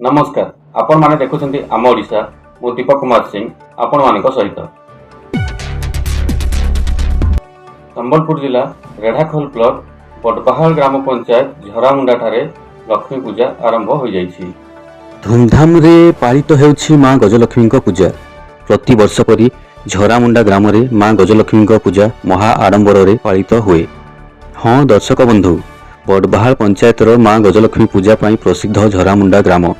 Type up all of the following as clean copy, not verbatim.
नमस्कार आपण माने देखुछंती आम ओडिशा मु दीपक कुमार सिंह आपण मानक सहित संबलपुर जिला रेढ़ाखोल ब्लॉक बड़पाहाड़ ग्राम पंचायत झरामुंडा ठारे लक्ष्मी पूजा आरंभ हो जाइछि। धूमधाम रे पालित हेउछि मां गजलक्ष्मी पूजा। प्रति वर्ष परी झरामुंडा ग्राम रे मां गजलक्ष्मी पूजा महा आडंबर रे पालित हुए। हाँ दर्शक बंधु, बड़बाहाड़ पंचायत मां गजलक्ष्मी पूजा पाई प्रसिद्ध झरामुंडा ग्राम।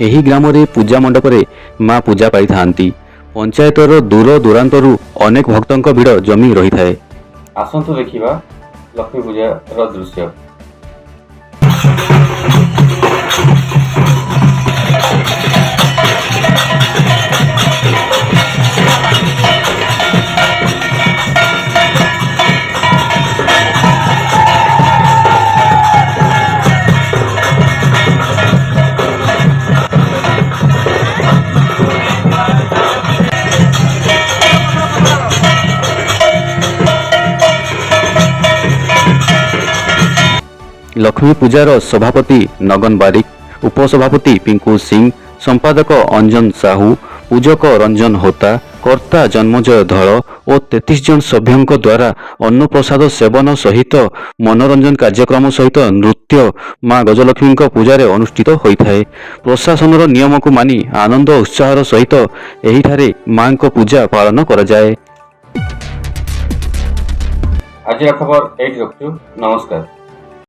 एही ग्राम रे पूजा मंडप रे मां पूजा पाई थांती। पंचायतर दूर दूरांतरु अनेक भक्तों भिड़ जमी रही थाए। आसंतु देखिबा लक्ष्मी पूजा रो दृश्य। लक्ष्मी पूजार सभापति नगन बारिक, उपसभापति पिंकू सिंह, संपादक अंजन साहू, पूजक रंजन होता, कर्ता जन्मजय धल और 33 जन सभ्यों द्वारा अन्नप्रसाद सेवन सहित मनोरंजन कार्यक्रम सहित नृत्य मां गजलक्ष्मी पूजार अनुष्ठित होता है। प्रशासन नियम को मानि आनंद उत्साह सहित एहिठारे मां को पूजा पालन करा जाए। आज खबर एट रखु। नमस्कार।